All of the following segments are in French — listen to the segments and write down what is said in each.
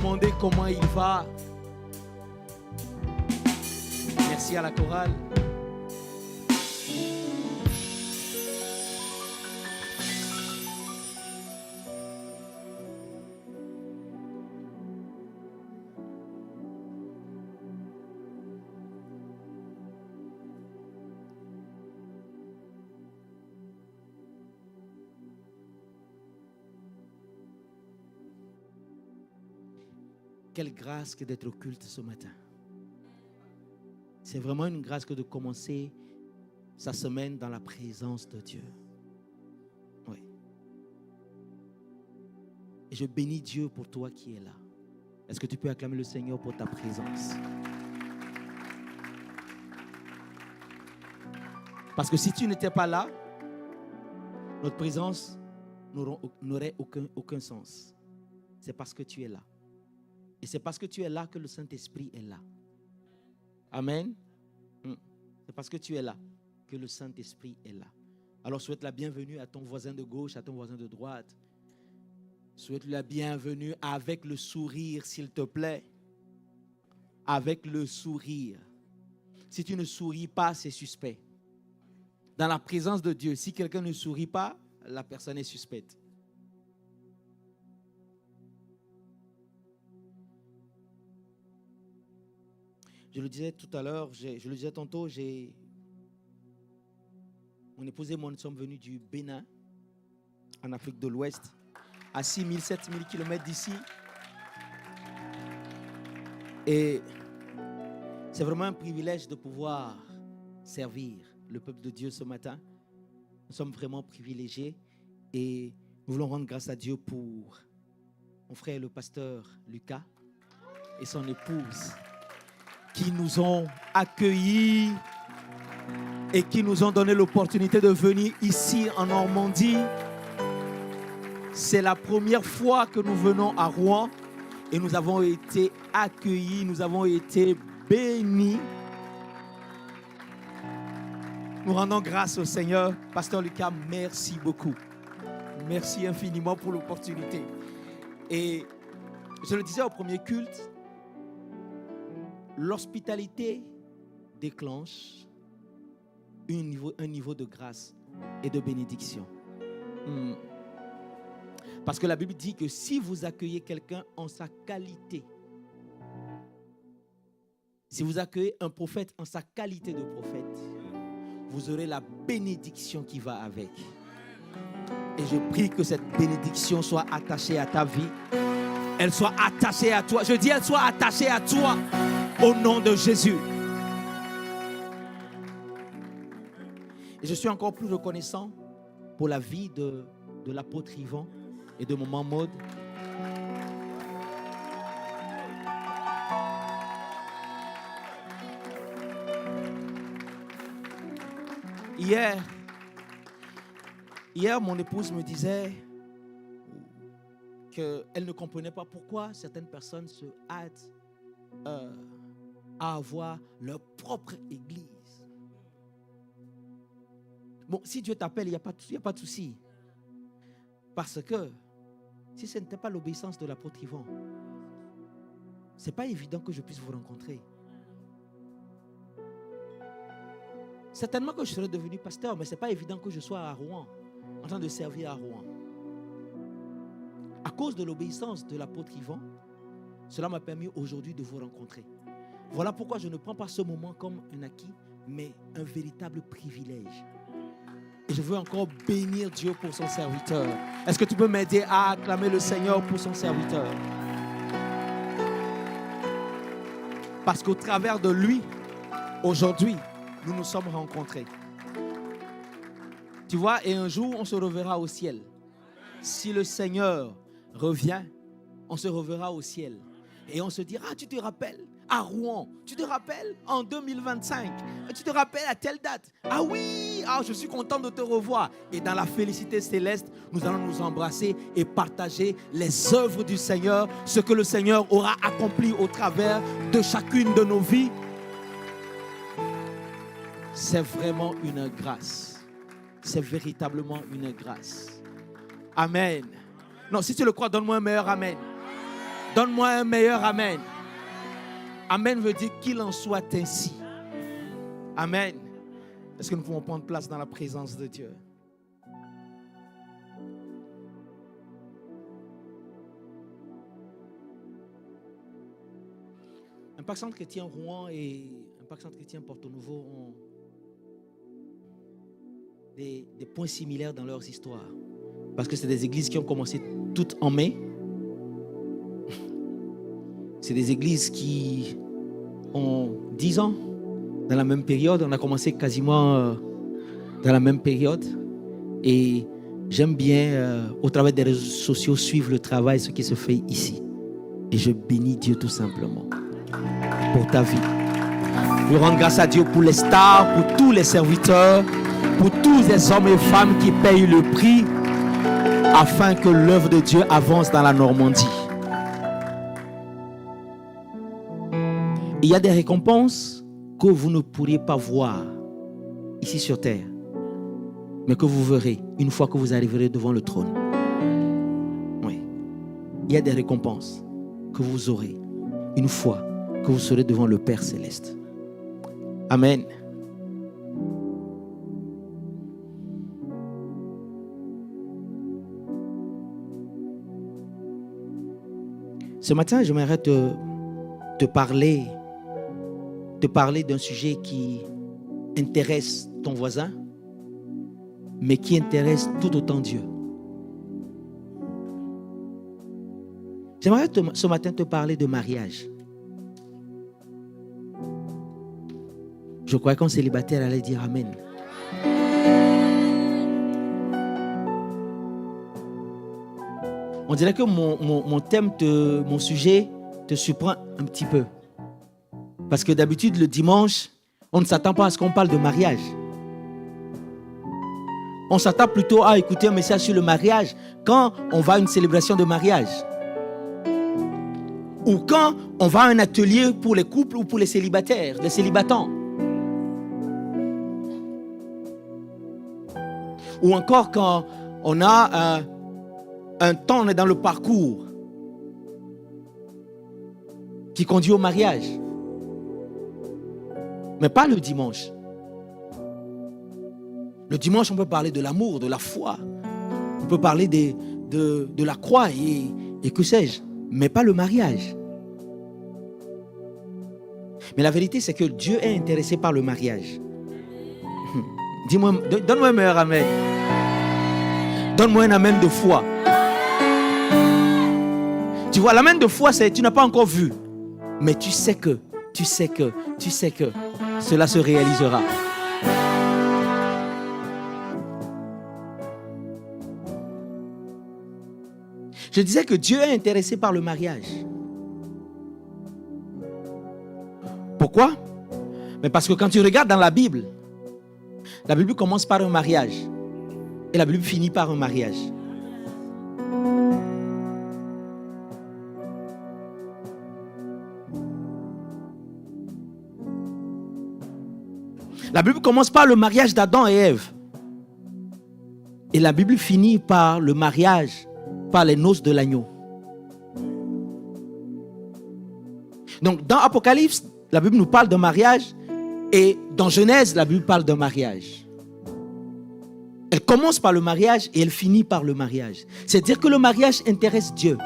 Demandez comment il va. Merci à la chorale. Quelle grâce que d'être au culte ce matin. C'est vraiment une grâce que de commencer sa semaine dans la présence de Dieu. Oui. Et je bénis Dieu pour toi qui es là. Est-ce que tu peux acclamer le Seigneur pour ta présence? Parce que si tu n'étais pas là, notre présence n'aurait aucun sens. C'est parce que tu es là. Et c'est parce que tu es là que le Saint-Esprit est là. Amen. C'est parce que tu es là que le Saint-Esprit est là. Alors souhaite la bienvenue à ton voisin de gauche, à ton voisin de droite. Souhaite la bienvenue avec le sourire, s'il te plaît. Avec le sourire. Si tu ne souris pas, c'est suspect. Dans la présence de Dieu, si quelqu'un ne sourit pas, la personne est suspecte. Je le disais tout à l'heure, je le disais tantôt, mon épouse et moi, nous sommes venus du Bénin, en Afrique de l'Ouest, à 6 000, 7 000 km d'ici. Et c'est vraiment un privilège de pouvoir servir le peuple de Dieu ce matin. Nous sommes vraiment privilégiés et nous voulons rendre grâce à Dieu pour mon frère le pasteur Lucas et son épouse, qui nous ont accueillis et qui nous ont donné l'opportunité de venir ici en Normandie. C'est la première fois que nous venons à Rouen et nous avons été accueillis, nous avons été bénis. Nous rendons grâce au Seigneur. Pasteur Lucas, merci beaucoup. Merci infiniment pour l'opportunité. Et je le disais au premier culte, l'hospitalité déclenche un niveau de grâce et de bénédiction. Parce que la Bible dit que si vous accueillez quelqu'un en sa qualité, si vous accueillez un prophète en sa qualité de prophète, vous aurez la bénédiction qui va avec. Et je prie que cette bénédiction soit attachée à ta vie. Elle soit attachée à toi. Je dis, elle soit attachée à toi. Au nom de Jésus. Et je suis encore plus reconnaissant pour la vie de l'apôtre Yvan et de maman Maud. Hier, mon épouse me disait qu'elle ne comprenait pas pourquoi certaines personnes se hâtent à avoir leur propre église. Bon, si Dieu t'appelle, il n'y a pas de souci. Parce que si ce n'était pas l'obéissance de l'apôtre Yvan, ce n'est pas évident que je puisse vous rencontrer. Certainement que je serais devenu pasteur, mais ce n'est pas évident que je sois à Rouen, en train de servir à Rouen. À cause de l'obéissance de l'apôtre Yvan, cela m'a permis aujourd'hui de vous rencontrer. Voilà pourquoi je ne prends pas ce moment comme un acquis, mais un véritable privilège. Et je veux encore bénir Dieu pour son serviteur. Est-ce que tu peux m'aider à acclamer le Seigneur pour son serviteur? Parce qu'au travers de lui, aujourd'hui, nous nous sommes rencontrés. Tu vois, et un jour, on se reverra au ciel. Si le Seigneur revient, on se reverra au ciel. Et on se dira, tu te rappelles, à Rouen, tu te rappelles, en 2025, tu te rappelles à telle date. Ah oui, je suis content de te revoir. Et dans la félicité céleste, nous allons nous embrasser et partager les œuvres du Seigneur, ce que le Seigneur aura accompli au travers de chacune de nos vies. C'est vraiment une grâce. C'est véritablement une grâce. Amen. Non, si tu le crois, donne-moi un meilleur amen. Donne-moi un meilleur amen. Amen veut dire qu'il en soit ainsi. Amen. Est-ce que nous pouvons prendre place dans la présence de Dieu? Impact Centre Chrétien Rouen et Impact Centre Chrétien Porto-Nouveau ont des points similaires dans leurs histoires. Parce que c'est des églises qui ont commencé toutes en mai. C'est des églises qui ont 10 ans dans la même période. On a commencé quasiment dans la même période. Et j'aime bien, au travers des réseaux sociaux, suivre le travail, ce qui se fait ici. Et je bénis Dieu tout simplement pour ta vie. Je rends grâce à Dieu pour les stars, pour tous les serviteurs, pour tous les hommes et femmes qui payent le prix afin que l'œuvre de Dieu avance dans la Normandie. Il y a des récompenses que vous ne pourriez pas voir ici sur terre, mais que vous verrez une fois que vous arriverez devant le trône. Oui. Il y a des récompenses que vous aurez une fois que vous serez devant le Père Céleste. Amen. Ce matin, j'aimerais te parler d'un sujet qui intéresse ton voisin, mais qui intéresse tout autant Dieu. J'aimerais ce matin te parler de mariage. Je croyais qu'un célibataire allait dire Amen. On dirait que mon thème, mon sujet te surprend un petit peu. Parce que d'habitude, le dimanche, on ne s'attend pas à ce qu'on parle de mariage. On s'attend plutôt à écouter un message sur le mariage quand on va à une célébration de mariage. Ou quand on va à un atelier pour les couples ou pour les célibataires, les célibatants. Ou encore quand on a un temps, on est dans le parcours qui conduit au mariage. Mais pas le dimanche. Le dimanche, on peut parler de l'amour, de la foi. On peut parler de la croix et que sais-je. Mais pas le mariage. Mais la vérité, c'est que Dieu est intéressé par le mariage. Dis-moi, donne-moi un meilleur amen. Donne-moi un amen de foi. Tu vois, l'amen de foi, c'est tu n'as pas encore vu. Mais tu sais que cela se réalisera. Je disais que Dieu est intéressé par le mariage. Pourquoi? Mais parce que quand tu regardes dans la Bible commence par un mariage. Et la Bible finit par un mariage. La Bible commence par le mariage d'Adam et Ève. Et la Bible finit par le mariage, par les noces de l'agneau. Donc dans Apocalypse, la Bible nous parle d'un mariage. Et dans Genèse, la Bible parle d'un mariage. Elle commence par le mariage et elle finit par le mariage. C'est-à-dire que le mariage intéresse Dieu.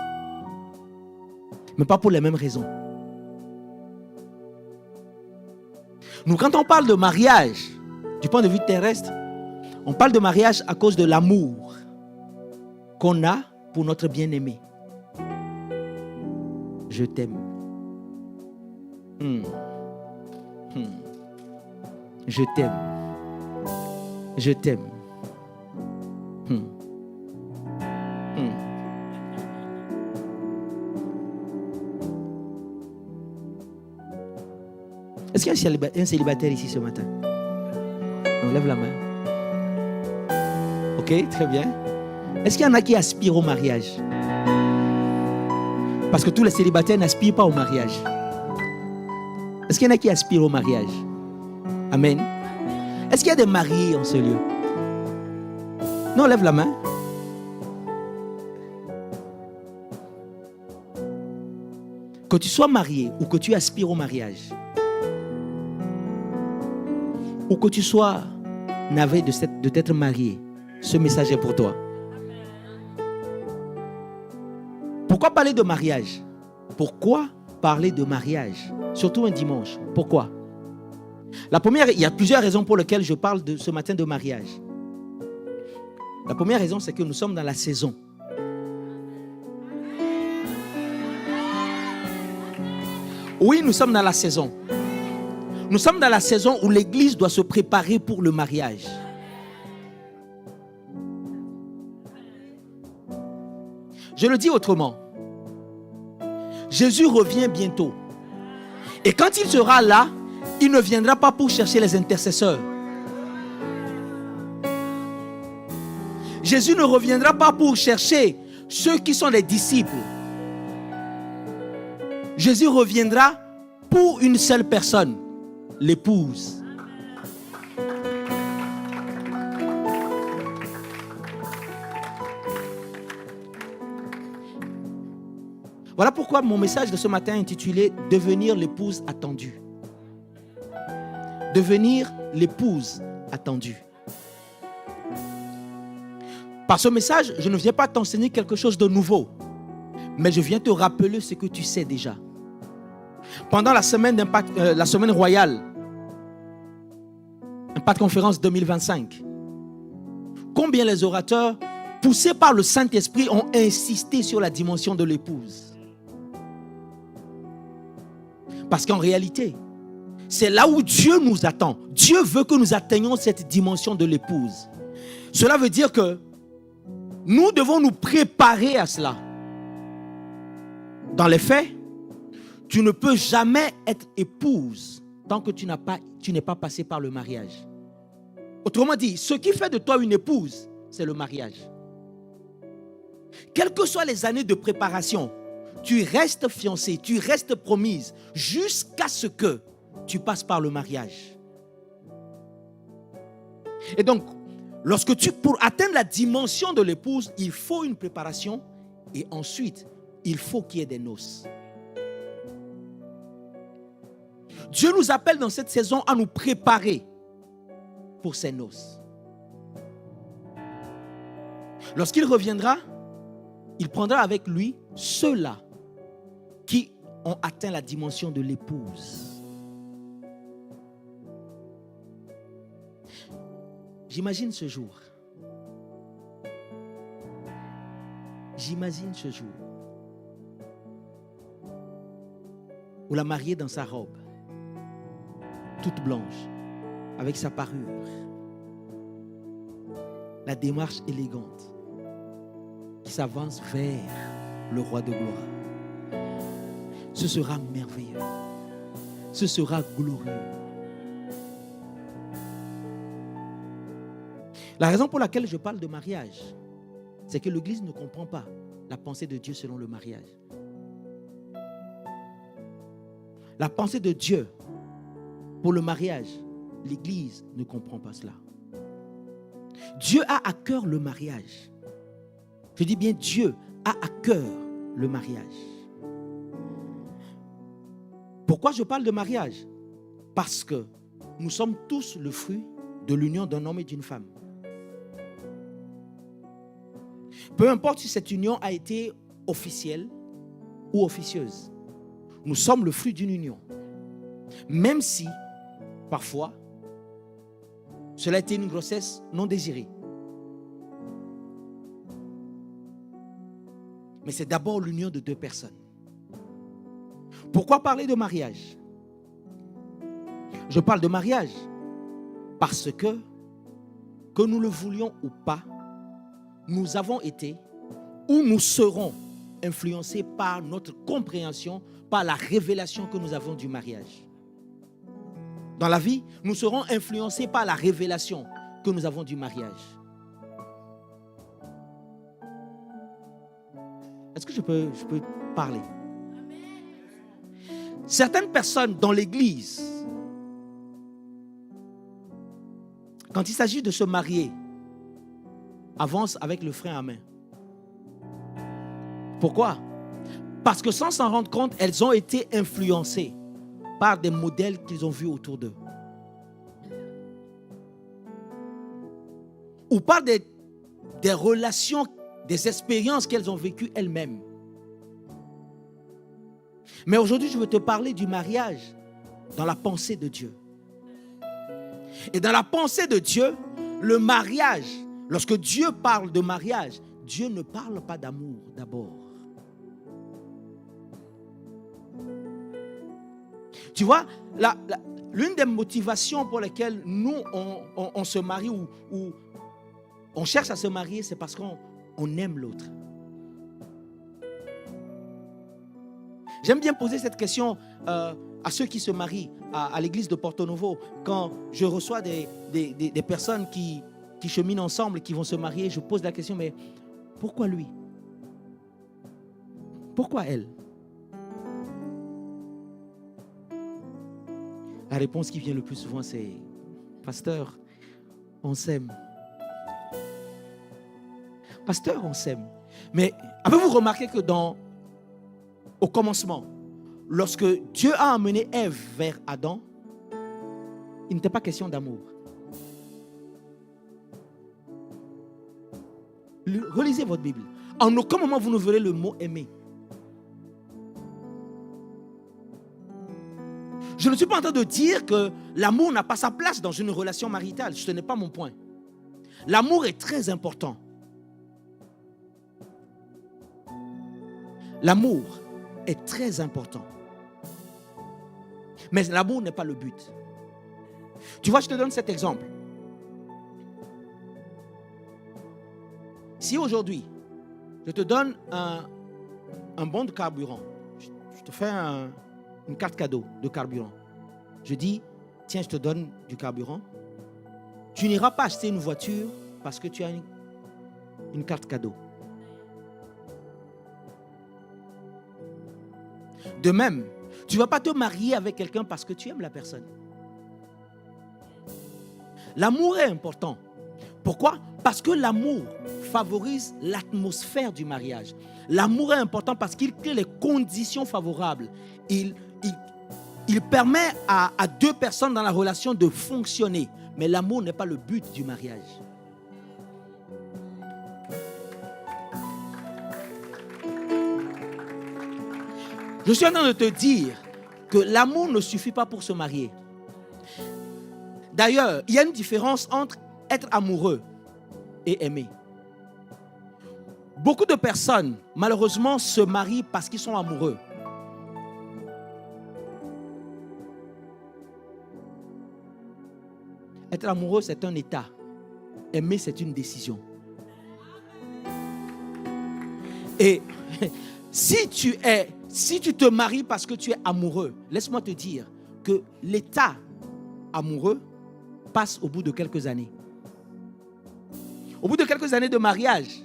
Mais pas pour les mêmes raisons. Nous, quand on parle de mariage, du point de vue terrestre, on parle de mariage à cause de l'amour qu'on a pour notre bien-aimé. Je t'aime. Je t'aime. Je t'aime. Est-ce qu'il y a un célibataire ici ce matin? On lève la main. Ok, très bien. Est-ce qu'il y en a qui aspirent au mariage? Parce que tous les célibataires n'aspirent pas au mariage. Est-ce qu'il y en a qui aspirent au mariage? Amen. Est-ce qu'il y a des mariés en ce lieu? Non, lève la main. Que tu sois marié ou que tu aspires au mariage, ou que tu sois navré de t'être marié, ce message est pour toi. Pourquoi parler de mariage? Pourquoi parler de mariage? Surtout un dimanche. Pourquoi? La première, il y a plusieurs raisons pour lesquelles je parle ce matin de mariage. La première raison, c'est que nous sommes dans la saison. Oui, nous sommes dans la saison. Nous sommes dans la saison où l'Église doit se préparer pour le mariage. Je le dis autrement. Jésus revient bientôt. Et quand il sera là, il ne viendra pas pour chercher les intercesseurs. Jésus ne reviendra pas pour chercher ceux qui sont les disciples. Jésus reviendra pour une seule personne, l'épouse. Voilà pourquoi mon message de ce matin est intitulé « Devenir l'épouse attendue ». Devenir l'épouse attendue. Par ce message, je ne viens pas t'enseigner quelque chose de nouveau, mais je viens te rappeler ce que tu sais déjà. Pendant la semaine la semaine royale, Impact Conférence 2025, combien les orateurs, poussés par le Saint-Esprit, ont insisté sur la dimension de l'épouse. Parce qu'en réalité, c'est là où Dieu nous attend. Dieu veut que nous atteignions cette dimension de l'épouse. Cela veut dire que nous devons nous préparer à cela. Dans les faits, tu ne peux jamais être épouse tant que tu n'es pas passé par le mariage. Autrement dit, ce qui fait de toi une épouse, c'est le mariage. Quelles que soient les années de préparation, tu restes fiancée, tu restes promise jusqu'à ce que tu passes par le mariage. Et donc, pour atteindre la dimension de l'épouse, il faut une préparation et ensuite, il faut qu'il y ait des noces. Dieu nous appelle dans cette saison à nous préparer pour ces noces. Lorsqu'il reviendra, il prendra avec lui ceux-là qui ont atteint la dimension de l'épouse. J'imagine ce jour. J'imagine ce jour où la mariée dans sa robe, toute blanche, avec sa parure, la démarche élégante, qui s'avance vers le roi de gloire. Ce sera merveilleux. Ce sera glorieux. La raison pour laquelle je parle de mariage, c'est que l'Église ne comprend pas la pensée de Dieu selon le mariage. La pensée de Dieu pour le mariage, l'Église ne comprend pas cela. Dieu a à cœur le mariage. Je dis bien, Dieu a à cœur le mariage. Pourquoi je parle de mariage? Parce que nous sommes tous le fruit de l'union d'un homme et d'une femme. Peu importe si cette union a été officielle ou officieuse, nous sommes le fruit d'une union. Même si, parfois, cela a été une grossesse non désirée. Mais c'est d'abord l'union de deux personnes. Pourquoi parler de mariage? Je parle de mariage parce que nous le voulions ou pas, nous avons été ou nous serons influencés par notre compréhension, par la révélation que nous avons du mariage. Dans la vie, nous serons influencés par la révélation que nous avons du mariage. Est-ce que je peux parler? Certaines personnes dans l'église, quand il s'agit de se marier, avancent avec le frein à main. Pourquoi? Parce que sans s'en rendre compte, elles ont été influencées par des modèles qu'ils ont vus autour d'eux. Ou par des relations, des expériences qu'elles ont vécues elles-mêmes. Mais aujourd'hui, je veux te parler du mariage dans la pensée de Dieu. Et dans la pensée de Dieu, le mariage, lorsque Dieu parle de mariage, Dieu ne parle pas d'amour d'abord. Tu vois, l'une des motivations pour lesquelles nous, on se marie ou on cherche à se marier, c'est parce qu'on aime l'autre. J'aime bien poser cette question à ceux qui se marient à l'église de Porto Novo. Quand je reçois des personnes qui cheminent ensemble et qui vont se marier, je pose la question, mais pourquoi lui? Pourquoi elle? La réponse qui vient le plus souvent, c'est pasteur, on s'aime. Pasteur, on s'aime. Mais avez-vous remarqué que au commencement, lorsque Dieu a amené Ève vers Adam, il n'était pas question d'amour. Relisez votre Bible. En aucun moment vous ne verrez le mot aimer. Je ne suis pas en train de dire que l'amour n'a pas sa place dans une relation maritale. Ce n'est pas mon point. L'amour est très important. L'amour est très important. Mais l'amour n'est pas le but. Tu vois, je te donne cet exemple. Si aujourd'hui, je te donne un bon de carburant, je te fais une carte cadeau de carburant. Je dis, tiens, je te donne du carburant. Tu n'iras pas acheter une voiture parce que tu as une carte cadeau. De même, tu ne vas pas te marier avec quelqu'un parce que tu aimes la personne. L'amour est important. Pourquoi? Parce que l'amour favorise l'atmosphère du mariage. L'amour est important parce qu'il crée les conditions favorables. Il permet à deux personnes dans la relation de fonctionner. Mais l'amour n'est pas le but du mariage. Je suis en train de te dire que l'amour ne suffit pas pour se marier. D'ailleurs, il y a une différence entre être amoureux et aimer. Beaucoup de personnes, malheureusement, se marient parce qu'ils sont amoureux. Être amoureux, c'est un état. Aimer, c'est une décision. Et si tu te maries parce que tu es amoureux, laisse-moi te dire que l'état amoureux passe au bout de quelques années. Au bout de quelques années de mariage,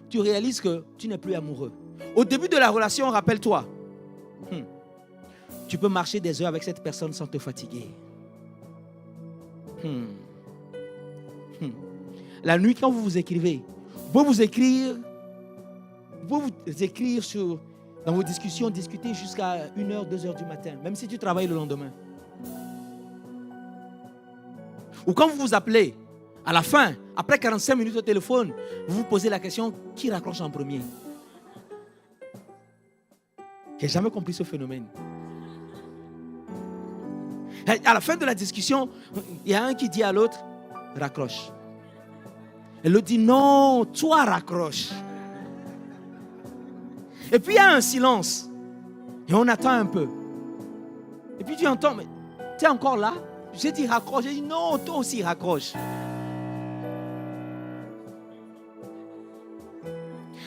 tu réalises que tu n'es plus amoureux. Au début de la relation, rappelle-toi, tu peux marcher des heures avec cette personne sans te fatiguer. La nuit, quand vous vous écrivez, vous vous écrire dans vos discussions, discuter jusqu'à 1h, 2h du matin, même si tu travailles le lendemain. Ou quand vous vous appelez, à la fin, après 45 minutes au téléphone, vous vous posez la question, qui raccroche en premier? Je n'ai jamais compris ce phénomène. À la fin de la discussion, il y a un qui dit à l'autre, raccroche. Et l'autre dit, non, toi raccroche. Et puis il y a un silence. Et on attend un peu. Et puis tu entends, mais tu es encore là? J'ai dit raccroche. J'ai dit non, toi aussi raccroche.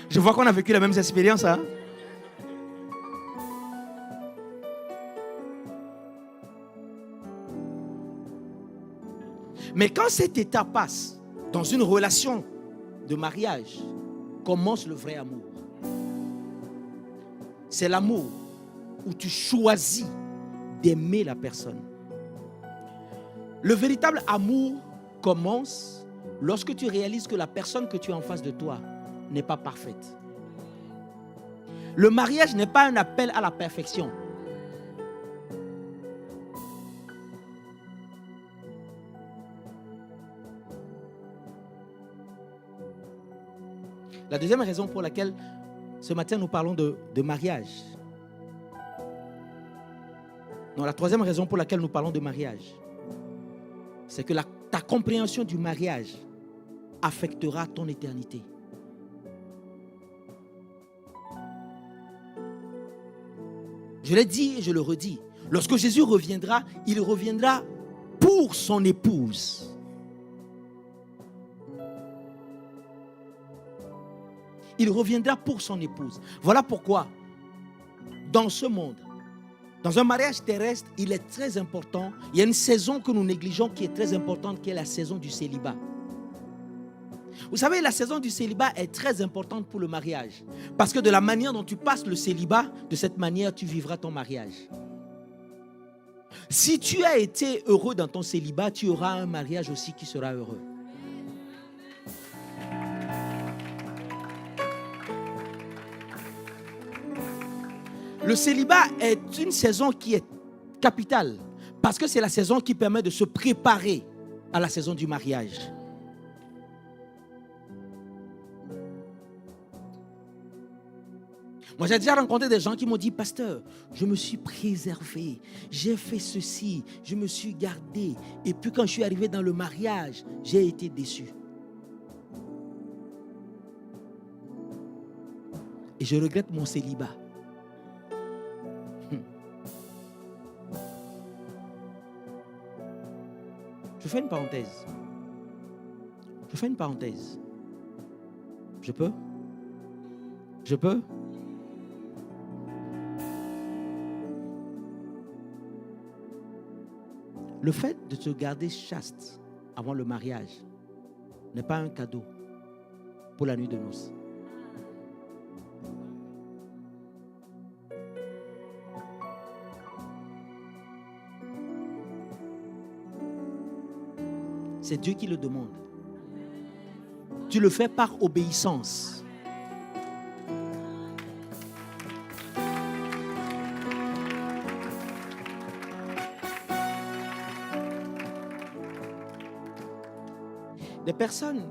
Je vois qu'on a vécu la même expérience. Hein? Mais quand cet état passe dans une relation de mariage, commence le vrai amour. C'est l'amour où tu choisis d'aimer la personne. Le véritable amour commence lorsque tu réalises que la personne que tu as en face de toi n'est pas parfaite. Le mariage n'est pas un appel à la perfection. La deuxième raison pour laquelle ce matin nous parlons de mariage. Non, la troisième raison pour laquelle nous parlons de mariage, c'est que ta compréhension du mariage affectera ton éternité. Je l'ai dit et je le redis. Lorsque Jésus reviendra, il reviendra pour son épouse. Il reviendra pour son épouse. Voilà pourquoi, dans ce monde, dans un mariage terrestre, il est très important. Il y a une saison que nous négligeons qui est très importante, qui est la saison du célibat. Vous savez, la saison du célibat est très importante pour le mariage. Parce que de la manière dont tu passes le célibat, de cette manière, tu vivras ton mariage. Si tu as été heureux dans ton célibat, tu auras un mariage aussi qui sera heureux. Le célibat est une saison qui est capitale parce que c'est la saison qui permet de se préparer à la saison du mariage. Moi, j'ai déjà rencontré des gens qui m'ont dit, pasteur, je me suis préservé, j'ai fait ceci, je me suis gardé. Et puis quand je suis arrivé dans le mariage, j'ai été déçu. Et je regrette mon célibat. Je fais une parenthèse. Je peux? Le fait de te garder chaste avant le mariage n'est pas un cadeau pour la nuit de noces. C'est Dieu qui le demande. Tu le fais par obéissance. Des personnes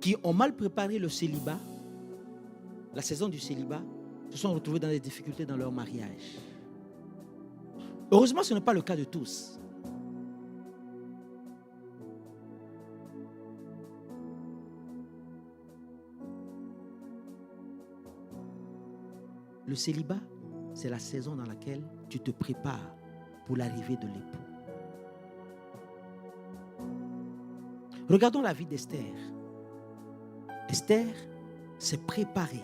qui ont mal préparé le célibat, la saison du célibat, se sont retrouvées dans des difficultés dans leur mariage. Heureusement, ce n'est pas le cas de tous. Le célibat, c'est la saison dans laquelle tu te prépares pour l'arrivée de l'époux. Regardons la vie d'Esther. Esther s'est préparée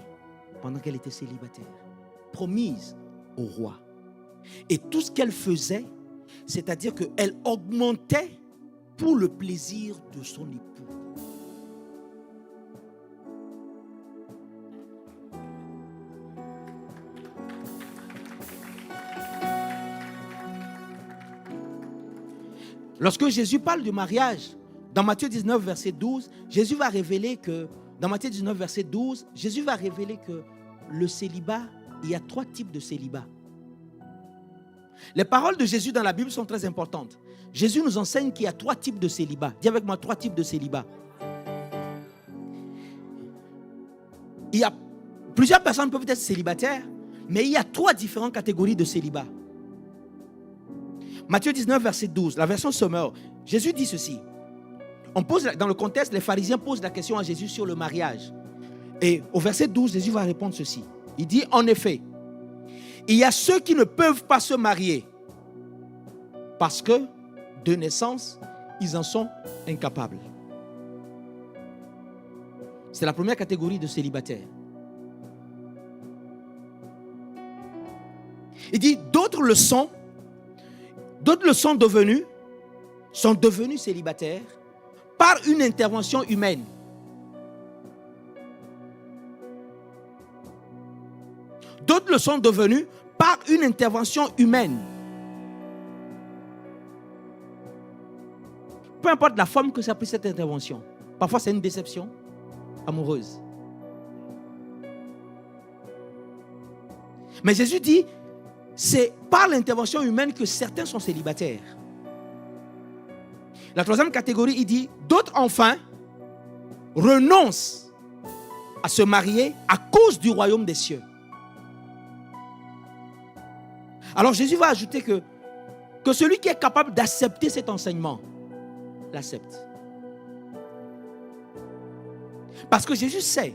pendant qu'elle était célibataire, promise au roi. Et tout ce qu'elle faisait, c'est-à-dire qu'elle augmentait pour le plaisir de son époux. Lorsque Jésus parle du mariage, dans Matthieu 19, verset 12, Jésus va révéler que, dans Matthieu 19, verset 12, Jésus va révéler que le célibat, il y a 3 types de célibat. Les paroles de Jésus dans la Bible sont très importantes. Jésus nous enseigne qu'il y a 3 types de célibat. Dis avec moi 3 types de célibat. Il y a plusieurs personnes peuvent être célibataires, mais il y a 3 différentes catégories de célibat. Matthieu 19, verset 12, la version Sommer, Jésus dit ceci. Dans le contexte, les pharisiens posent la question à Jésus sur le mariage. Et au verset 12, Jésus va répondre ceci. Il dit, en effet, il y a ceux qui ne peuvent pas se marier parce que, de naissance, ils en sont incapables. C'est la première catégorie de célibataires. Il dit, d'autres sont devenus célibataires par une intervention humaine. D'autres le sont devenus par une intervention humaine. Peu importe la forme que ça a pris cette intervention. Parfois c'est une déception amoureuse. Mais Jésus dit, c'est par l'intervention humaine que certains sont célibataires. La troisième catégorie, il dit, d'autres enfin renoncent à se marier à cause du royaume des cieux. Alors Jésus va ajouter que celui qui est capable d'accepter cet enseignement l'accepte. Parce que Jésus sait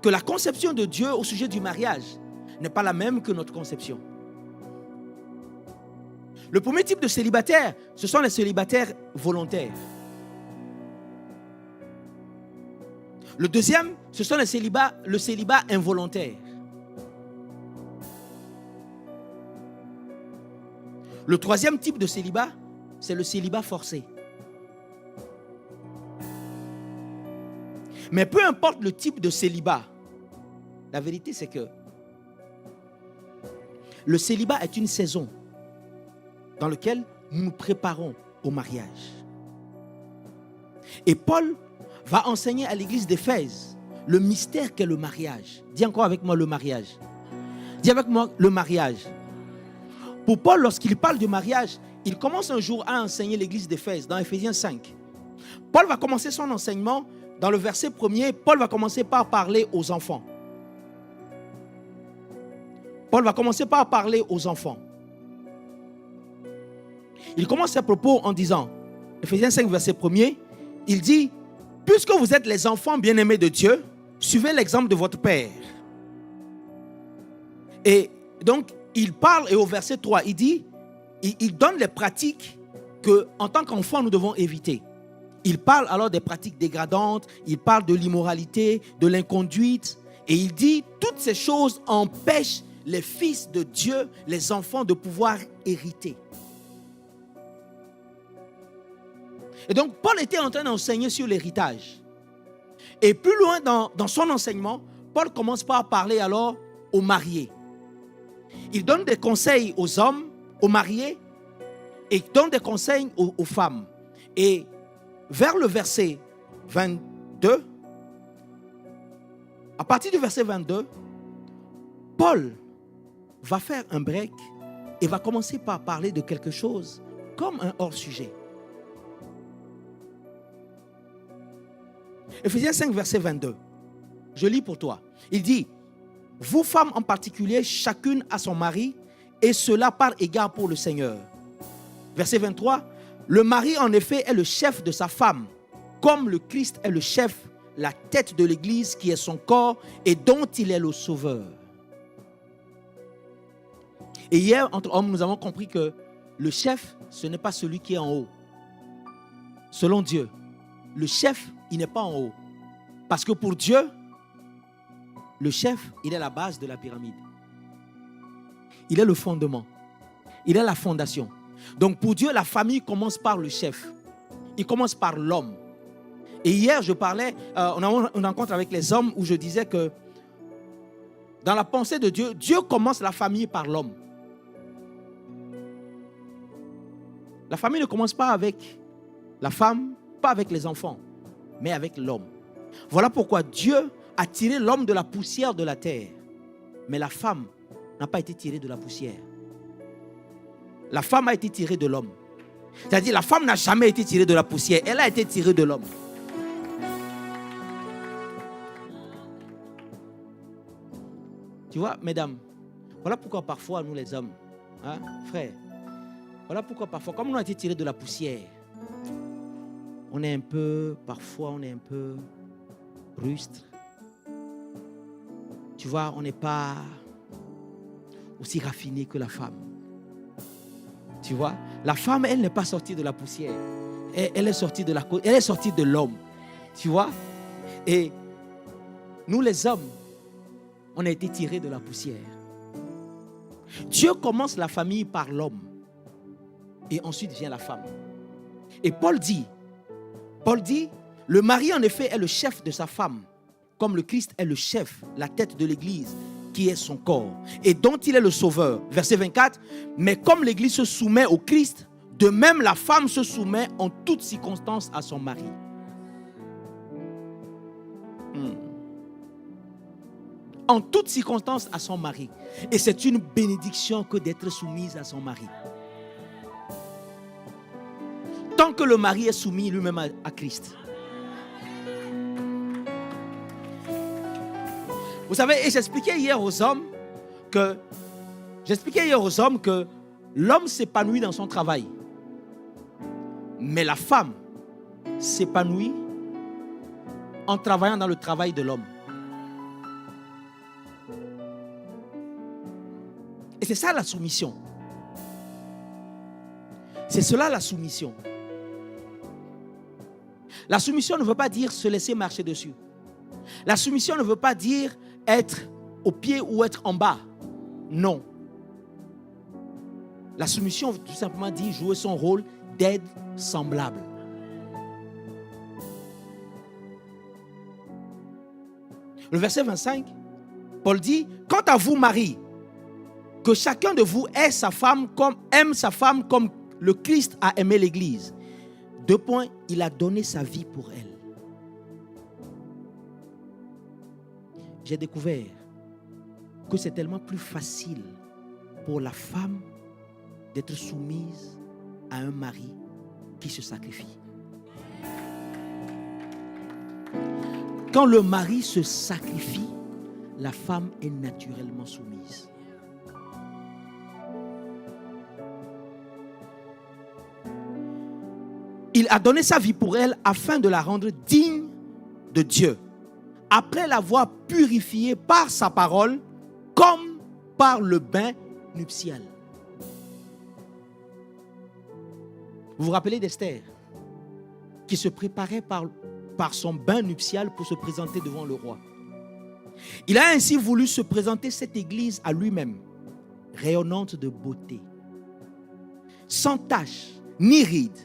que la conception de Dieu au sujet du mariage n'est pas la même que notre conception. Le premier type de célibataire, ce sont les célibataires volontaires. Le deuxième, ce sont le célibat involontaire. Le troisième type de célibat, c'est le célibat forcé. Mais peu importe le type de célibat, la vérité c'est que le célibat est une saison dans laquelle nous nous préparons au mariage. Et Paul va enseigner à l'église d'Éphèse le mystère qu'est le mariage. Dis encore avec moi le mariage. Dis avec moi le mariage. Pour Paul, lorsqu'il parle du mariage, il commence un jour à enseigner l'église d'Éphèse dans Éphésiens 5. Paul va commencer son enseignement dans le verset 1er. Paul va commencer par parler aux enfants. Paul va commencer par parler aux enfants. Il commence ses propos en disant, Éphésiens 5, verset 1er, il dit, puisque vous êtes les enfants bien-aimés de Dieu, suivez l'exemple de votre Père. Et donc, il parle, et au verset 3, il dit, il donne les pratiques qu'en tant qu'enfants, nous devons éviter. Il parle alors des pratiques dégradantes, il parle de l'immoralité, de l'inconduite, et il dit, toutes ces choses empêchent les fils de Dieu, les enfants, de pouvoir hériter. Et donc, Paul était en train d'enseigner sur l'héritage. Et plus loin dans son enseignement, Paul commence par parler alors aux mariés. Il donne des conseils aux hommes, aux mariés, et donne des conseils aux femmes. Et vers le verset 22, à partir du verset 22, Paul va faire un break et va commencer par parler de quelque chose comme un hors-sujet. Éphésiens 5, verset 22. Je lis pour toi. Il dit, vous femmes en particulier, chacune à son mari, et cela par égard pour le Seigneur. Verset 23. Le mari en effet est le chef de sa femme, comme le Christ est le chef, la tête de l'Église qui est son corps et dont il est le sauveur. Et hier, entre hommes, nous avons compris que le chef, ce n'est pas celui qui est en haut. Selon Dieu, le chef, il n'est pas en haut. Parce que pour Dieu, le chef, il est la base de la pyramide. Il est le fondement. Il est la fondation. Donc pour Dieu, la famille commence par le chef. Il commence par l'homme. Et hier, je parlais, on a une rencontre avec les hommes où je disais que dans la pensée de Dieu, Dieu commence la famille par l'homme. La famille ne commence pas avec la femme, pas avec les enfants, mais avec l'homme. Voilà pourquoi Dieu a tiré l'homme de la poussière de la terre. Mais la femme n'a pas été tirée de la poussière. La femme a été tirée de l'homme. C'est-à-dire la femme n'a jamais été tirée de la poussière. Elle a été tirée de l'homme. Tu vois, mesdames, voilà pourquoi parfois nous les hommes, frères, voilà pourquoi parfois, comme on a été tirés de la poussière, parfois on est un peu rustre. Tu vois, on n'est pas aussi raffiné que la femme. Tu vois, la femme, elle n'est pas sortie de la poussière. Elle est sortie de l'homme. Tu vois, et nous les hommes, on a été tirés de la poussière. Dieu commence la famille par l'homme. Et ensuite vient la femme. Et Paul dit, le mari en effet est le chef de sa femme, comme le Christ est le chef, la tête de l'Église, qui est son corps, et dont il est le sauveur. Verset 24, mais comme l'Église se soumet au Christ, de même la femme se soumet en toutes circonstances à son mari. en toutes circonstances à son mari. Et c'est une bénédiction que d'être soumise à son mari. Tant que le mari est soumis lui-même à Christ. Vous savez, et j'expliquais hier aux hommes que l'homme s'épanouit dans son travail. Mais la femme s'épanouit en travaillant dans le travail de l'homme. Et c'est ça la soumission. C'est cela la soumission. La soumission ne veut pas dire se laisser marcher dessus. La soumission ne veut pas dire être au pied ou être en bas. Non. La soumission veut tout simplement dire jouer son rôle d'aide semblable. Le verset 25, Paul dit, quant à vous, Marie, que chacun de vous aime sa femme comme le Christ a aimé l'Église. 2 points, il a donné sa vie pour elle. J'ai découvert que c'est tellement plus facile pour la femme d'être soumise à un mari qui se sacrifie. Quand le mari se sacrifie, la femme est naturellement soumise. Il a donné sa vie pour elle afin de la rendre digne de Dieu, après l'avoir purifiée par sa parole, comme par le bain nuptial. Vous vous rappelez d'Esther, qui se préparait par son bain nuptial pour se présenter devant le roi. Il a ainsi voulu se présenter cette église à lui-même, rayonnante de beauté, sans tache, ni ride,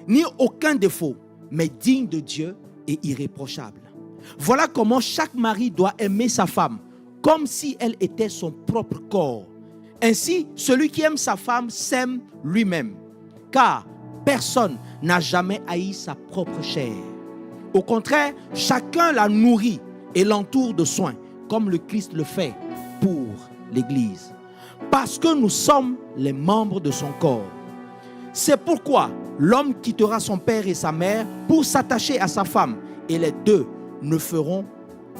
ni aucun défaut, mais digne de Dieu et irréprochable. Voilà comment chaque mari doit aimer sa femme, comme si elle était son propre corps. Ainsi, celui qui aime sa femme s'aime lui-même, car personne n'a jamais haï sa propre chair. Au contraire, chacun la nourrit et l'entoure de soins, comme le Christ le fait pour l'Église. Parce que nous sommes les membres de son corps. C'est pourquoi l'homme quittera son père et sa mère pour s'attacher à sa femme, et les deux ne feront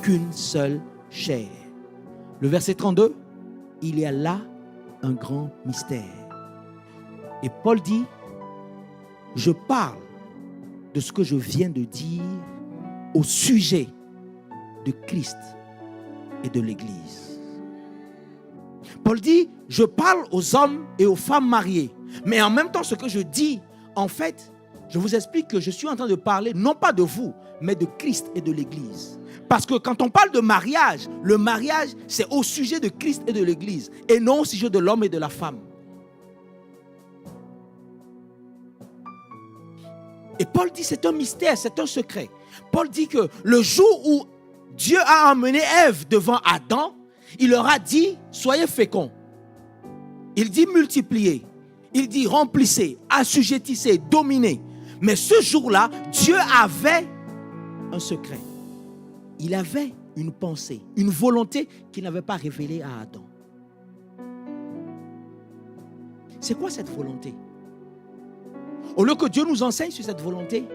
qu'une seule chair. Le verset 32, il y a là un grand mystère. Et Paul dit, je parle de ce que je viens de dire au sujet de Christ et de l'Église. Paul dit, je parle aux hommes et aux femmes mariées. Mais en même temps, ce que je dis, en fait, je vous explique que je suis en train de parler non pas de vous, mais de Christ et de l'Église. Parce que quand on parle de mariage, le mariage, c'est au sujet de Christ et de l'Église, et non au sujet de l'homme et de la femme. Et Paul dit, c'est un mystère, c'est un secret. Paul dit que le jour où Dieu a emmené Ève devant Adam, il leur a dit, soyez féconds. Il dit multipliez. Il dit remplissez, assujettissez, dominez. Mais ce jour-là, Dieu avait un secret. Il avait une pensée, une volonté qu'il n'avait pas révélée à Adam. C'est quoi cette volonté? Au lieu que Dieu nous enseigne sur cette volonté,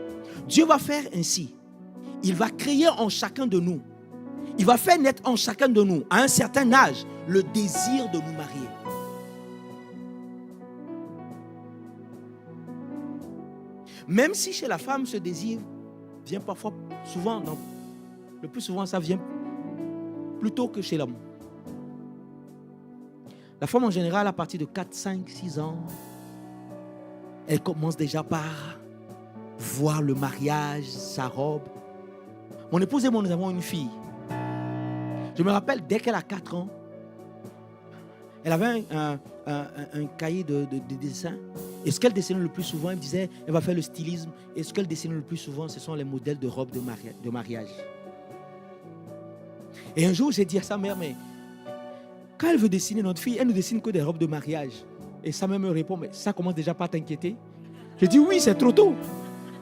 Dieu va faire ainsi. Il va créer en chacun de nous. Il va faire naître en chacun de nous, à un certain âge, le désir de nous marier. Même si chez la femme, ce désir vient parfois, le plus souvent, ça vient plus tôt que chez l'homme. La femme, en général, à partir de 4, 5, 6 ans, elle commence déjà par voir le mariage, sa robe. Mon épouse et moi, nous avons une fille. Je me rappelle, dès qu'elle a 4 ans, elle avait un cahier de dessin. Et ce qu'elle dessinait le plus souvent, elle me disait, elle va faire le stylisme. Et ce qu'elle dessinait le plus souvent, ce sont les modèles de robes de mariage. Et un jour, j'ai dit à sa mère, mais quand elle veut dessiner notre fille, elle ne dessine que des robes de mariage. Et sa mère me répond, mais ça commence déjà pas à t'inquiéter. Je dis, oui, c'est trop tôt.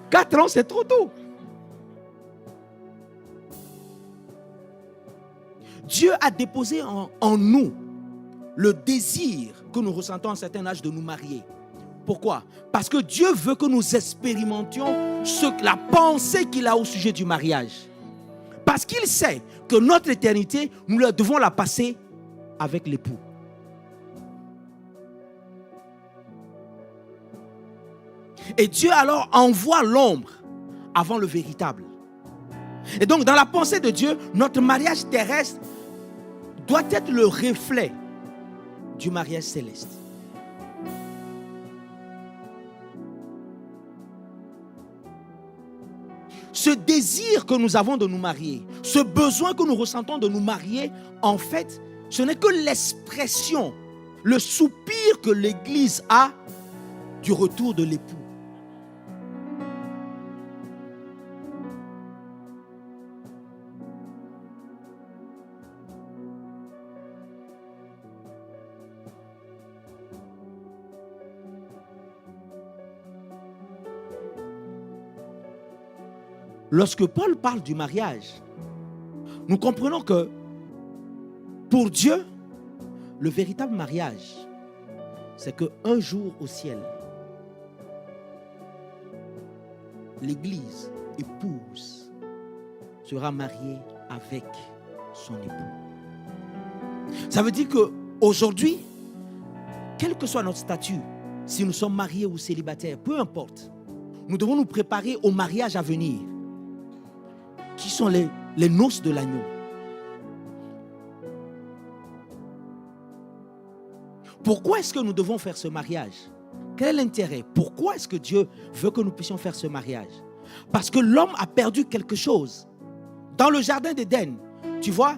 4 ans, c'est trop tôt. Dieu a déposé en nous le désir que nous ressentons à un certain âge de nous marier. Pourquoi? Parce que Dieu veut que nous expérimentions la pensée qu'il a au sujet du mariage. Parce qu'il sait que notre éternité, nous devons la passer avec l'époux. Et Dieu alors envoie l'ombre avant le véritable. Et donc dans la pensée de Dieu, notre mariage terrestre doit être le reflet du mariage céleste. Ce désir que nous avons de nous marier, ce besoin que nous ressentons de nous marier, en fait, ce n'est que l'expression, le soupir que l'Église a du retour de l'époux. Lorsque Paul parle du mariage, nous comprenons que pour Dieu, le véritable mariage, c'est qu'un jour au ciel, l'Église épouse sera mariée avec son époux. Ça veut dire qu'aujourd'hui, quel que soit notre statut, si nous sommes mariés ou célibataires, peu importe, nous devons nous préparer au mariage à venir, qui sont les noces de l'agneau. Pourquoi est-ce que nous devons faire ce mariage? Quel est l'intérêt? Pourquoi est-ce que Dieu veut que nous puissions faire ce mariage? Parce que l'homme a perdu quelque chose. Dans le jardin d'Éden, tu vois,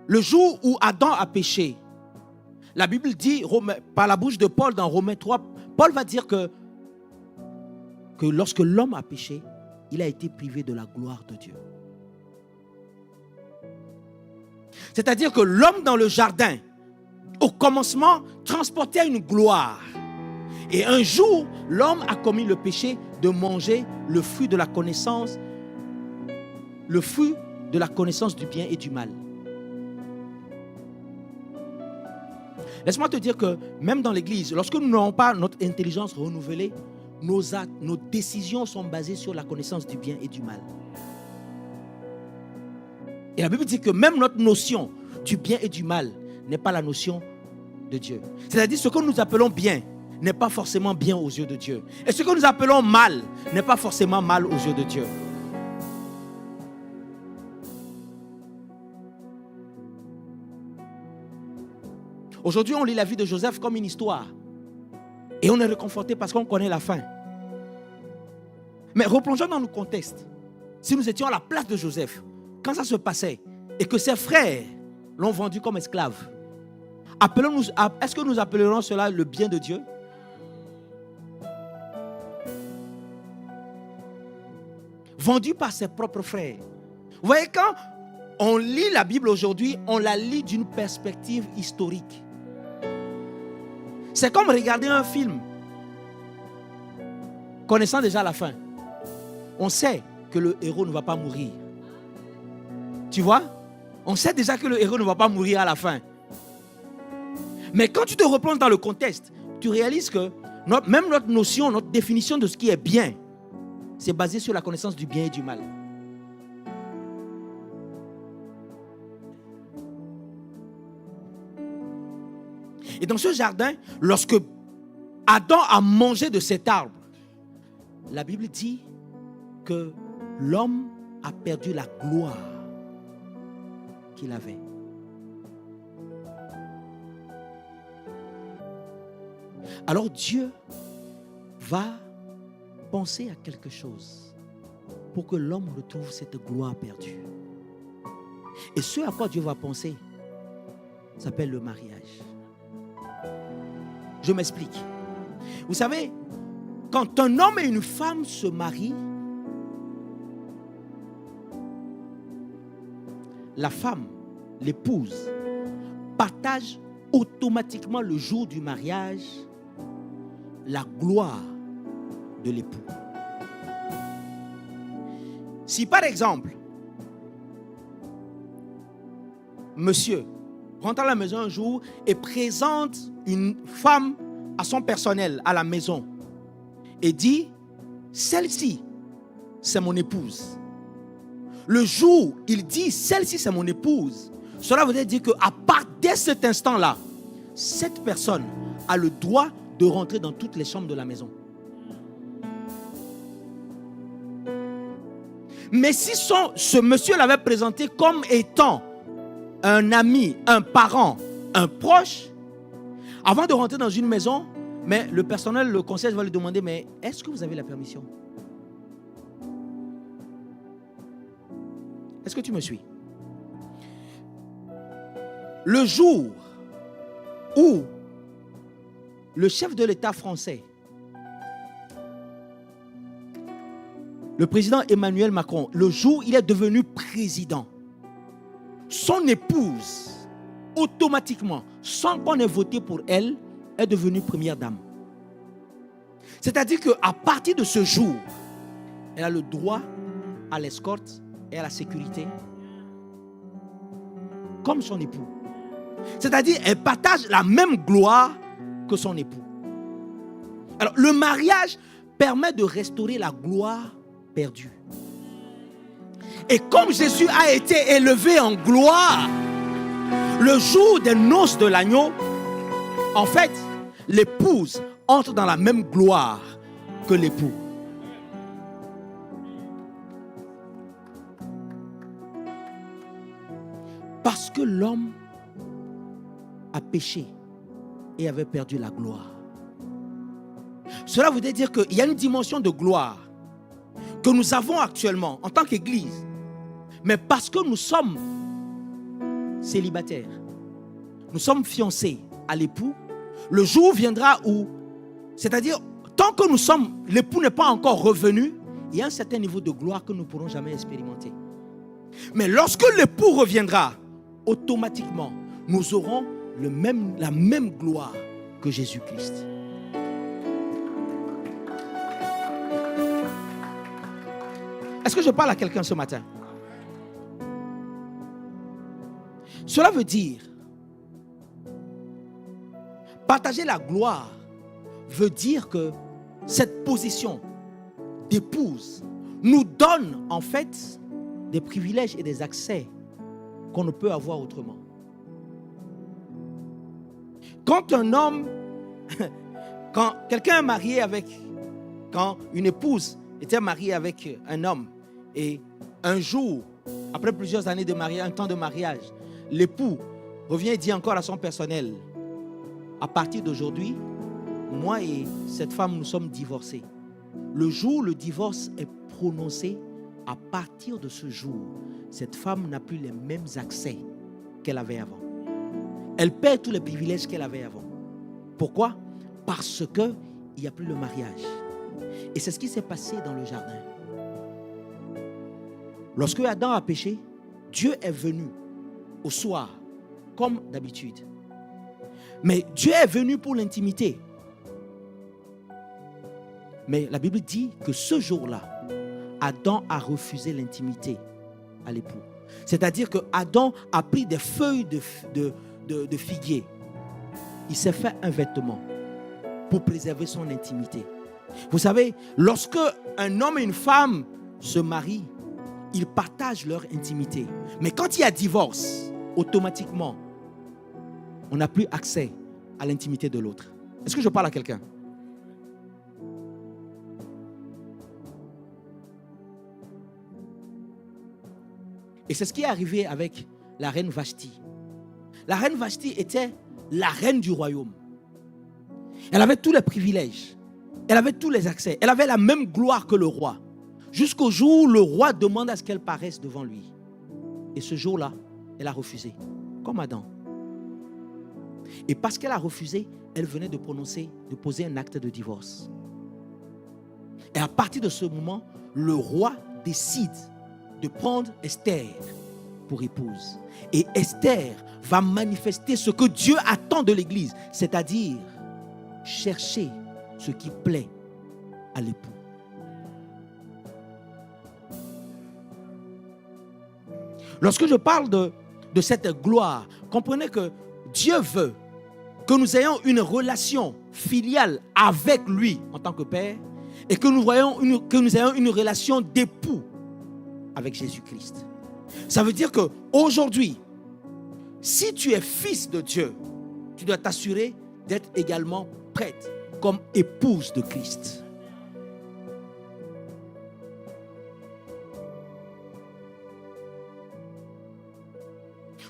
le jour où Adam a péché, la Bible dit, par la bouche de Paul dans Romains 3, Paul va dire que lorsque l'homme a péché, il a été privé de la gloire de Dieu. C'est-à-dire que l'homme dans le jardin, au commencement, transportait une gloire. Et un jour, l'homme a commis le péché de manger le fruit de la connaissance, du bien et du mal. Laisse-moi te dire que même dans l'église, lorsque nous n'avons pas notre intelligence renouvelée, nos décisions sont basées sur la connaissance du bien et du mal. Et la Bible dit que même notre notion du bien et du mal n'est pas la notion de Dieu. C'est-à-dire ce que nous appelons bien n'est pas forcément bien aux yeux de Dieu. Et ce que nous appelons mal n'est pas forcément mal aux yeux de Dieu. Aujourd'hui, on lit la vie de Joseph comme une histoire. Et on est réconforté parce qu'on connaît la fin. Mais replongeons dans le contexte. Si nous étions à la place de Joseph, quand ça se passait et que ses frères l'ont vendu comme esclave, est-ce que nous appellerons cela le bien de Dieu? Vendu par ses propres frères. Vous voyez, quand on lit la Bible aujourd'hui, on la lit d'une perspective historique. C'est comme regarder un film, connaissant déjà la fin. On sait que le héros ne va pas mourir. Tu vois? On sait déjà que le héros ne va pas mourir à la fin. Mais quand tu te replonges dans le contexte, tu réalises que même notre notion, notre définition de ce qui est bien, c'est basé sur la connaissance du bien et du mal. Et dans ce jardin, lorsque Adam a mangé de cet arbre, la Bible dit que l'homme a perdu la gloire qu'il avait. Alors Dieu va penser à quelque chose pour que l'homme retrouve cette gloire perdue. Et ce à quoi Dieu va penser s'appelle le mariage. Je m'explique. Vous savez, quand un homme et une femme se marient, la femme, l'épouse, partage automatiquement le jour du mariage la gloire de l'époux. Si par exemple, monsieur rentre à la maison un jour et présente une femme à son personnel à la maison et dit, celle-ci, c'est mon épouse. Le jour où il dit, celle-ci, c'est mon épouse, cela veut dire qu'à partir de cet instant-là, cette personne a le droit de rentrer dans toutes les chambres de la maison. Mais si ce monsieur l'avait présenté comme étant un ami, un parent, un proche, avant de rentrer dans une maison, mais le personnel, le concierge va lui demander, mais est-ce que vous avez la permission? Est-ce que tu me suis? Le jour où le chef de l'État français, le président Emmanuel Macron, le jour où il est devenu président, son épouse, automatiquement, sans qu'on ait voté pour elle, est devenue première dame. C'est-à-dire qu'à partir de ce jour, elle a le droit à l'escorte et à la sécurité comme son époux. C'est-à-dire qu'elle partage la même gloire que son époux. Alors, le mariage permet de restaurer la gloire perdue. Et comme Jésus a été élevé en gloire, le jour des noces de l'agneau, en fait, l'épouse entre dans la même gloire que l'époux. Parce que l'homme a péché et avait perdu la gloire. Cela veut dire qu'il y a une dimension de gloire que nous avons actuellement en tant qu'Église. Mais parce que nous sommes célibataires, nous sommes fiancés à l'époux, le jour viendra où, c'est-à-dire, tant que nous sommes, l'époux n'est pas encore revenu, il y a un certain niveau de gloire que nous ne pourrons jamais expérimenter. Mais lorsque l'époux reviendra, automatiquement, nous aurons la même gloire que Jésus-Christ. Est-ce que je parle à quelqu'un ce matin? Cela veut dire, partager la gloire veut dire que cette position d'épouse nous donne en fait des privilèges et des accès qu'on ne peut avoir autrement. Quand un homme, quand quelqu'un est marié avec, quand une épouse était mariée avec un homme et un jour, après plusieurs années de mariage, un temps de mariage, l'époux revient et dit encore à son personnel, à partir d'aujourd'hui, moi et cette femme, nous sommes divorcés. Le jour où le divorce est prononcé, à partir de ce jour, cette femme n'a plus les mêmes accès qu'elle avait avant. Elle perd tous les privilèges qu'elle avait avant. Pourquoi? Parce qu'il n'y a plus le mariage. Et c'est ce qui s'est passé dans le jardin. Lorsque Adam a péché, Dieu est venu au soir, comme d'habitude. Mais Dieu est venu pour l'intimité. Mais la Bible dit que ce jour-là, Adam a refusé l'intimité à l'époux. C'est-à-dire que Adam a pris des feuilles de figuier. Il s'est fait un vêtement pour préserver son intimité. Vous savez, lorsque un homme et une femme se marient, ils partagent leur intimité. Mais quand il y a divorce, automatiquement, on n'a plus accès à l'intimité de l'autre. Est-ce que je parle à quelqu'un? Et c'est ce qui est arrivé avec la reine Vashti. La reine Vashti était la reine du royaume. Elle avait tous les privilèges. Elle avait tous les accès. Elle avait la même gloire que le roi. Jusqu'au jour où le roi demande à ce qu'elle paraisse devant lui. Et ce jour-là, elle a refusé. Comme Adam. Et parce qu'elle a refusé, elle venait de poser un acte de divorce. Et à partir de ce moment, le roi décide de prendre Esther pour épouse. Et Esther va manifester ce que Dieu attend de l'Église, c'est-à-dire chercher ce qui plaît à l'époux. Lorsque je parle de cette gloire, comprenez que Dieu veut que nous ayons une relation filiale avec lui en tant que Père et que nous ayons une relation d'époux avec Jésus-Christ. Ça veut dire qu'aujourd'hui, si tu es fils de Dieu, tu dois t'assurer d'être également prête comme épouse de Christ.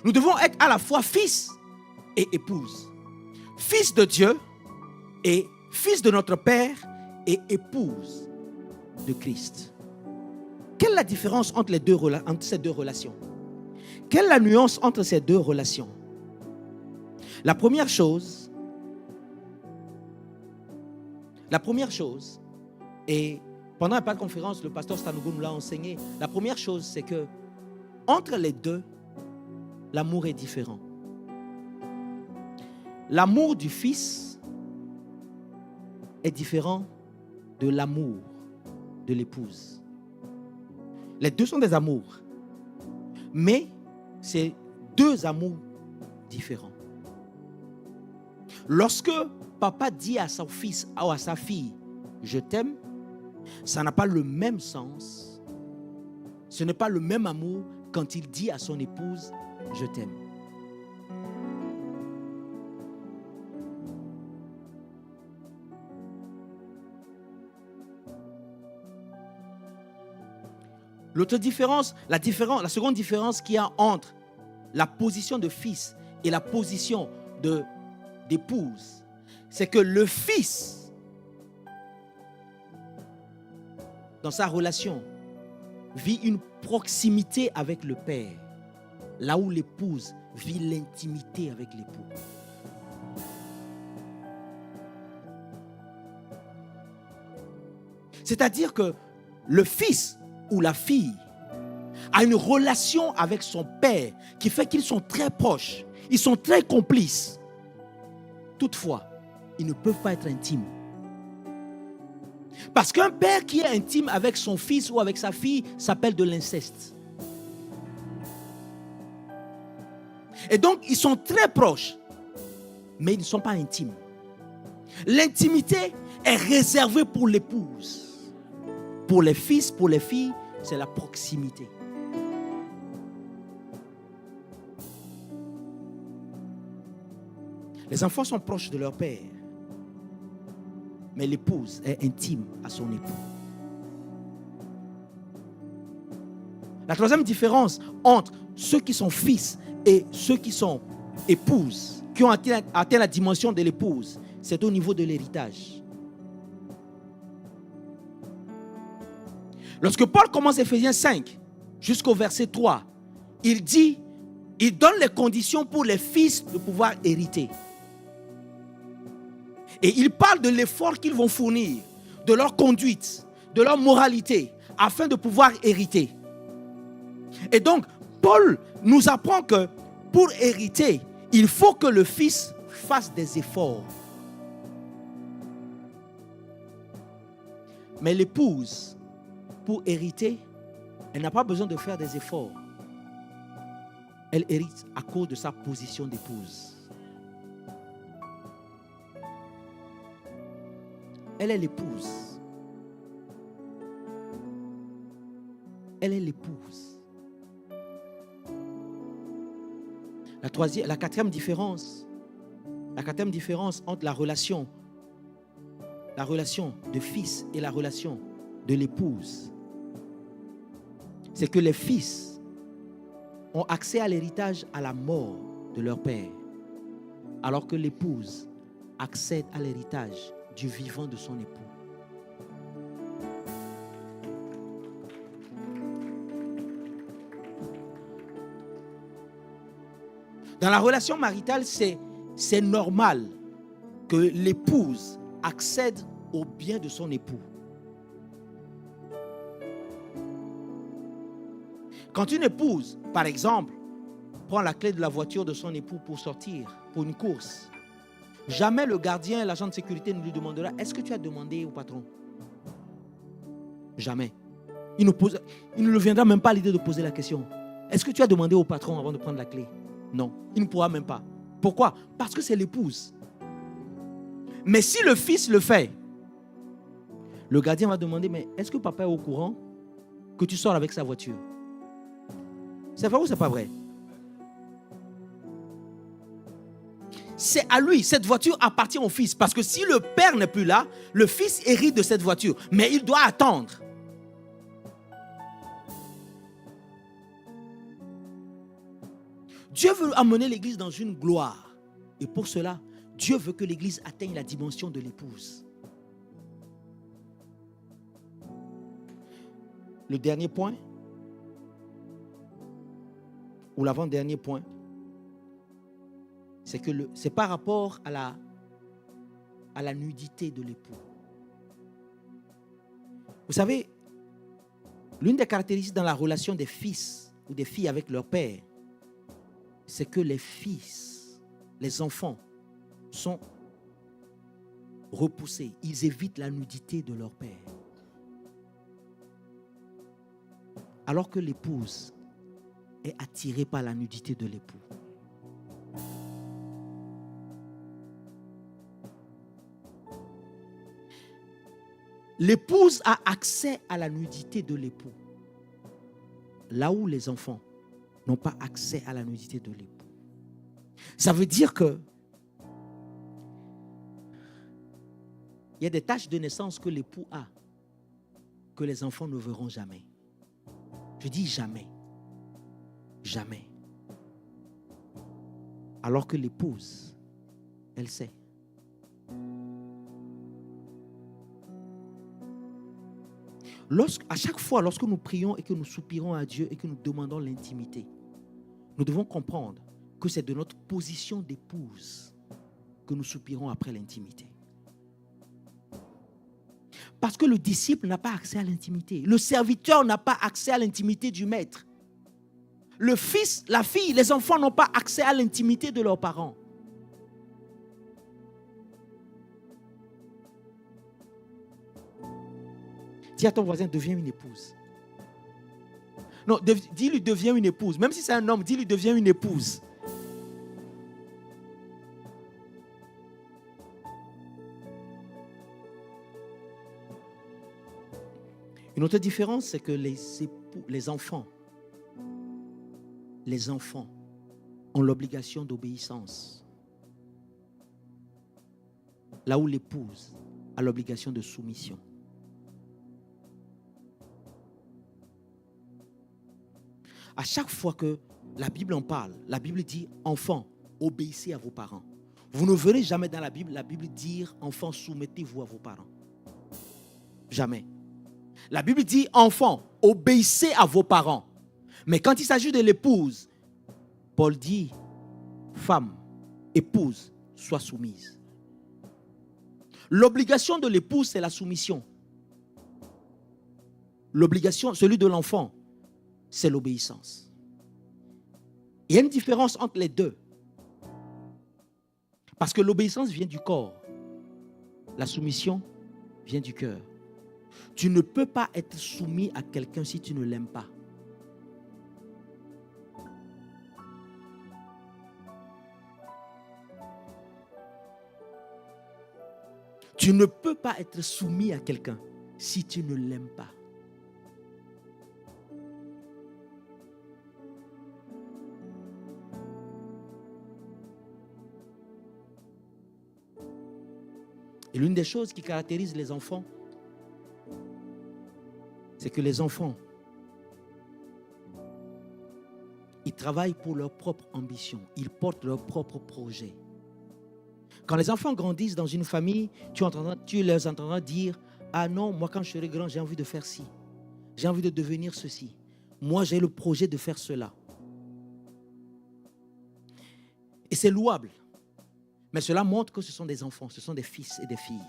Nous devons être à la fois fils et épouse. Fils de Dieu et fils de notre Père et épouse de Christ. Quelle est la différence entre ces deux relations? Quelle est la nuance entre ces deux relations? La première chose, et pendant un pas de conférence, le pasteur Stanogo nous l'a enseigné, la première chose, c'est que entre les deux, l'amour est différent. L'amour du Fils est différent de l'amour de l'épouse. Les deux sont des amours, mais c'est deux amours différents. Lorsque papa dit à son fils ou à sa fille « je t'aime », ça n'a pas le même sens. Ce n'est pas le même amour quand il dit à son épouse « je t'aime ». L'autre différence, la seconde différence qu'il y a entre la position de fils et la position d'épouse, c'est que le fils, dans sa relation, vit une proximité avec le père, là où l'épouse vit l'intimité avec l'époux. C'est-à-dire que le fils ou la fille a une relation avec son père qui fait qu'ils sont très proches, ils sont très complices. Toutefois, ils ne peuvent pas être intimes. Parce qu'un père qui est intime avec son fils ou avec sa fille s'appelle de l'inceste. Et donc, ils sont très proches, mais ils ne sont pas intimes. L'intimité est réservée pour l'épouse. Pour les fils, pour les filles, c'est la proximité. Les enfants sont proches de leur père, mais l'épouse est intime à son époux. La troisième différence entre ceux qui sont fils et ceux qui sont épouses, qui ont atteint la dimension de l'épouse, c'est au niveau de l'héritage. Lorsque Paul commence Éphésiens 5 jusqu'au verset 3, il donne les conditions pour les fils de pouvoir hériter. Et il parle de l'effort qu'ils vont fournir, de leur conduite, de leur moralité, afin de pouvoir hériter. Et donc, Paul nous apprend que pour hériter, il faut que le fils fasse des efforts. Mais l'épouse, pour hériter, elle n'a pas besoin de faire des efforts. Elle hérite à cause de sa position d'épouse. Elle est l'épouse. Elle est l'épouse. La quatrième différence entre la relation de fils et la relation de l'épouse, c'est que les fils ont accès à l'héritage à la mort de leur père, alors que l'épouse accède à l'héritage du vivant de son époux. Dans la relation maritale, c'est normal que l'épouse accède au bien de son époux. Quand une épouse, par exemple, prend la clé de la voiture de son époux pour sortir, pour une course, jamais le gardien, l'agent de sécurité ne lui demandera « Est-ce que tu as demandé au patron ?» Jamais. Il ne lui viendra même pas l'idée de poser la question. « Est-ce que tu as demandé au patron avant de prendre la clé? Non, il ne pourra même pas. Pourquoi? Parce que c'est l'épouse. Mais si le fils le fait, le gardien va demander, mais est-ce que papa est au courant que tu sors avec sa voiture? C'est vrai ou c'est pas vrai? C'est à lui, cette voiture appartient au fils. Parce que si le père n'est plus là, le fils hérite de cette voiture. Mais il doit attendre. Dieu veut amener l'église dans une gloire. Et pour cela, Dieu veut que l'église atteigne la dimension de l'épouse. Le dernier point, ou l'avant-dernier point, c'est que c'est par rapport à la nudité de l'époux. Vous savez, l'une des caractéristiques dans la relation des fils ou des filles avec leur père, c'est que les fils, les enfants, sont repoussés. Ils évitent la nudité de leur père. Alors que l'épouse est attirée par la nudité de l'époux. L'épouse a accès à la nudité de l'époux. Là où les enfants n'ont pas accès à la nudité de l'époux. Ça veut dire que il y a des taches de naissance que l'époux a, que les enfants ne verront jamais. Je dis jamais. Jamais. Alors que l'épouse, elle sait. À chaque fois, lorsque nous prions et que nous soupirons à Dieu et que nous demandons l'intimité, nous devons comprendre que c'est de notre position d'épouse que nous soupirons après l'intimité. Parce que le disciple n'a pas accès à l'intimité. Le serviteur n'a pas accès à l'intimité du maître. Le fils, la fille, les enfants n'ont pas accès à l'intimité de leurs parents. Dis à ton voisin, deviens une épouse. Non, dis-lui, deviens une épouse. Même si c'est un homme, dis-lui, deviens une épouse. Une autre différence, c'est que les enfants ont l'obligation d'obéissance. Là où l'épouse a l'obligation de soumission. À chaque fois que la Bible en parle, la Bible dit, enfants, obéissez à vos parents. Vous ne verrez jamais dans la Bible dire, enfants, soumettez-vous à vos parents. Jamais. La Bible dit, enfants, obéissez à vos parents. Mais quand il s'agit de l'épouse, Paul dit, femme, épouse, sois soumise. L'obligation de l'épouse, c'est la soumission. L'obligation, celui de l'enfant, c'est l'obéissance. Il y a une différence entre les deux. Parce que l'obéissance vient du corps. La soumission vient du cœur. Tu ne peux pas être soumis à quelqu'un si tu ne l'aimes pas. Tu ne peux pas être soumis à quelqu'un si tu ne l'aimes pas. Et l'une des choses qui caractérise les enfants, c'est que les enfants, ils travaillent pour leur propre ambition. Ils portent leur propre projet. Quand les enfants grandissent dans une famille, tu les entendras dire, ah non, moi quand je serai grand, j'ai envie de faire ci. J'ai envie de devenir ceci. Moi, j'ai le projet de faire cela. Et c'est louable. Mais cela montre que ce sont des enfants, ce sont des fils et des filles.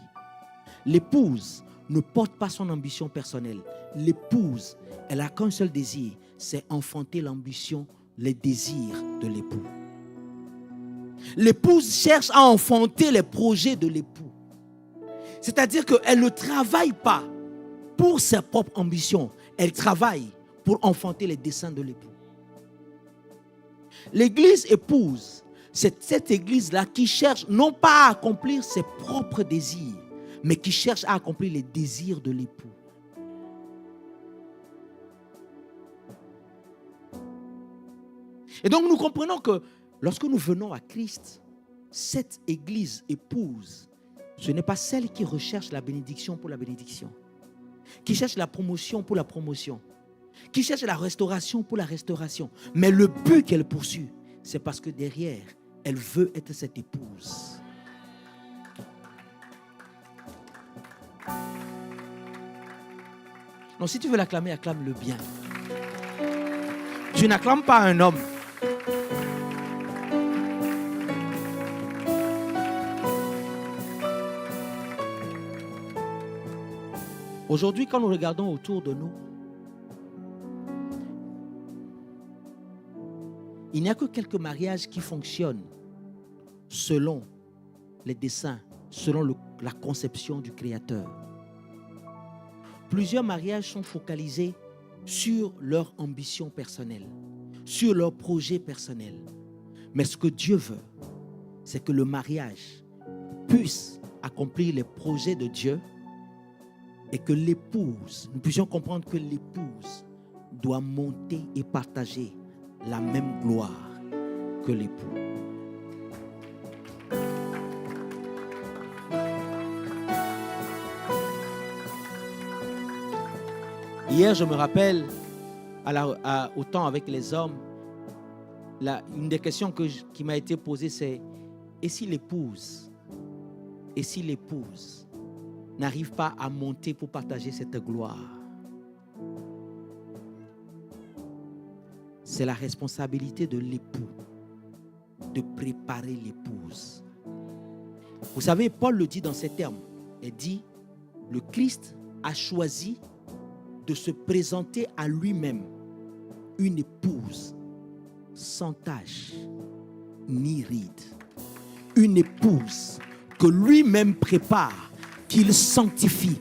L'épouse ne porte pas son ambition personnelle. L'épouse, elle n'a qu'un seul désir, c'est enfanter l'ambition, les désirs de l'époux. L'épouse cherche à enfanter les projets de l'époux. C'est-à-dire qu'elle ne travaille pas pour ses propres ambitions. Elle travaille pour enfanter les desseins de l'époux. L'église épouse, c'est cette église-là qui cherche non pas à accomplir ses propres désirs, mais qui cherche à accomplir les désirs de l'époux. Et donc nous comprenons que lorsque nous venons à Christ, cette église épouse, ce n'est pas celle qui recherche la bénédiction pour la bénédiction, qui cherche la promotion pour la promotion, qui cherche la restauration pour la restauration. Mais le but qu'elle poursuit, c'est parce que derrière, elle veut être cette épouse. Donc si tu veux l'acclamer, acclame-le bien. Tu n'acclames pas un homme. Aujourd'hui, quand nous regardons autour de nous, il n'y a que quelques mariages qui fonctionnent selon les desseins, selon la conception du Créateur. Plusieurs mariages sont focalisés sur leur ambition personnelle, sur leur projet personnel. Mais ce que Dieu veut, c'est que le mariage puisse accomplir les projets de Dieu et que l'épouse, nous puissions comprendre que l'épouse doit monter et partager la même gloire que l'époux. Hier, je me rappelle, au temps avec les hommes, une des questions qui m'a été posée, c'est et si l'épouse n'arrive pas à monter pour partager cette gloire? C'est la responsabilité de l'époux de préparer l'épouse. Vous savez, Paul le dit dans ces termes. Il dit, le Christ a choisi de se présenter à lui-même une épouse sans tache ni ride. Une épouse que lui-même prépare, qu'il sanctifie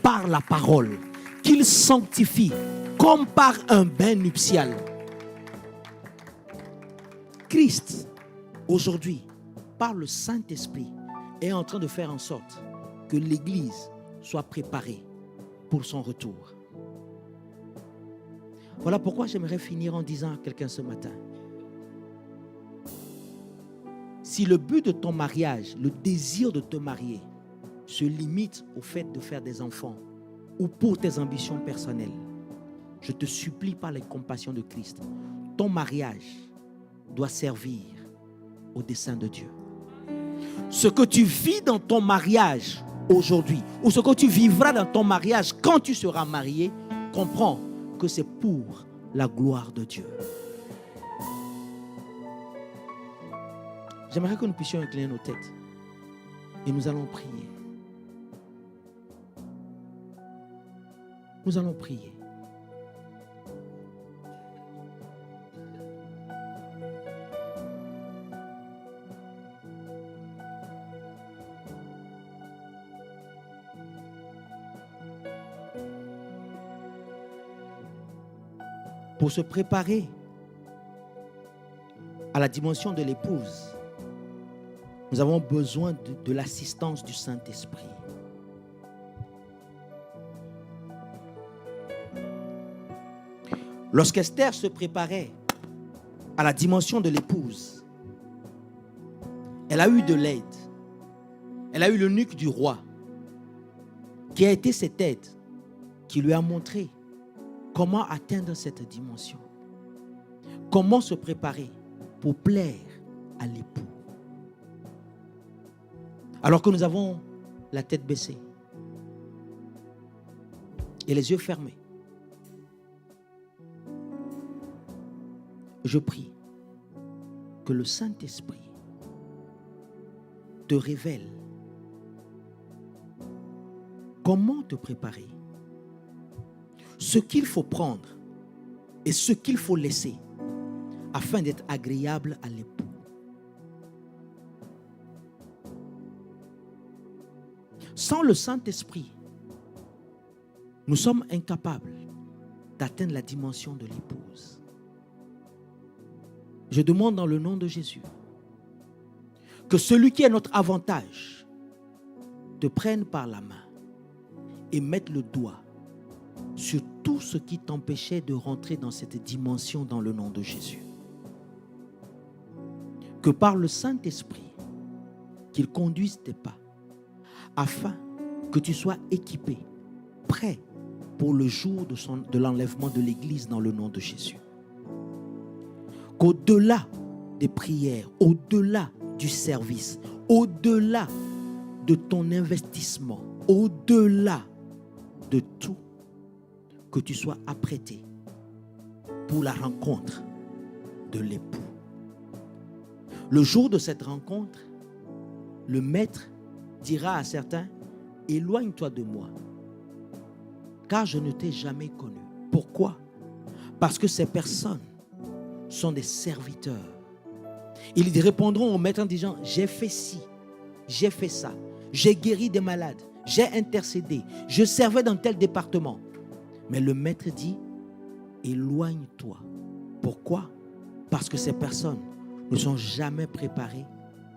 par la parole, qu'il sanctifie comme par un bain nuptial. Christ, aujourd'hui, par le Saint-Esprit, est en train de faire en sorte que l'Église soit préparée pour son retour. Voilà pourquoi j'aimerais finir en disant à quelqu'un ce matin, si le but de ton mariage, le désir de te marier, se limite au fait de faire des enfants ou pour tes ambitions personnelles, je te supplie par les compassions de Christ, ton mariage doit servir au dessein de Dieu. Ce que tu vis dans ton mariage aujourd'hui, ou ce que tu vivras dans ton mariage quand tu seras marié, comprends que c'est pour la gloire de Dieu. J'aimerais que nous puissions incliner nos têtes et nous allons prier. Nous allons prier. Pour se préparer à la dimension de l'épouse, nous avons besoin de l'assistance du Saint-Esprit. Lorsqu'Esther se préparait à la dimension de l'épouse, elle a eu de l'aide. Elle a eu l'eunuque du roi qui a été cette aide, qui lui a montré comment atteindre cette dimension. Comment se préparer pour plaire à l'époux. Alors que nous avons la tête baissée et les yeux fermés, je prie que le Saint-Esprit te révèle comment te préparer, ce qu'il faut prendre et ce qu'il faut laisser afin d'être agréable à l'époux. Sans le Saint-Esprit, nous sommes incapables d'atteindre la dimension de l'épouse. Je demande dans le nom de Jésus que celui qui est notre avantage te prenne par la main et mette le doigt sur tout ce qui t'empêchait de rentrer dans cette dimension dans le nom de Jésus. Que par le Saint-Esprit, qu'il conduise tes pas afin que tu sois équipé, prêt pour le jour de l'enlèvement de l'Église dans le nom de Jésus. Qu'au-delà des prières, au-delà du service, au-delà de ton investissement, au-delà de tout, que tu sois apprêté pour la rencontre de l'époux. Le jour de cette rencontre, le maître dira à certains, éloigne-toi de moi, car je ne t'ai jamais connu. Pourquoi? Parce que ces personnes sont des serviteurs. Ils répondront au maître en disant, j'ai fait ci, j'ai fait ça, j'ai guéri des malades, j'ai intercédé, je servais dans tel département. Mais le maître dit, éloigne-toi. Pourquoi? Parce que ces personnes ne sont jamais préparées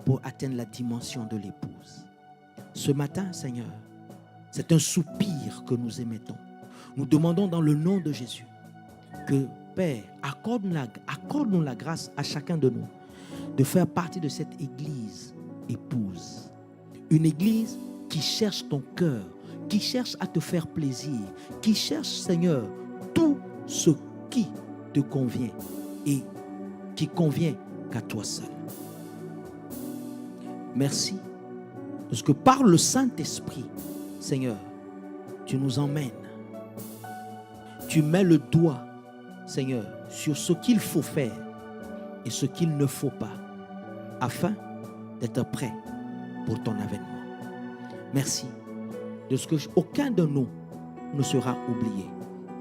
pour atteindre la dimension de l'épouse. Ce matin, Seigneur, c'est un soupir que nous émettons. Nous demandons dans le nom de Jésus que, Père, accorde-nous la grâce à chacun de nous de faire partie de cette église épouse. Une église qui cherche ton cœur, qui cherche à te faire plaisir, qui cherche, Seigneur, tout ce qui te convient et qui convient qu'à toi seul. Merci, parce que par le Saint-Esprit, Seigneur, tu nous emmènes. Tu mets le doigt, Seigneur, sur ce qu'il faut faire et ce qu'il ne faut pas, afin d'être prêt pour ton avènement. Merci de ce que aucun de nous ne sera oublié.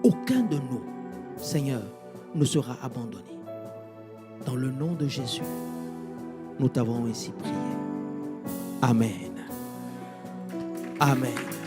Aucun de nous, Seigneur, ne sera abandonné. Dans le nom de Jésus, nous t'avons ainsi prié. Amen. Amen.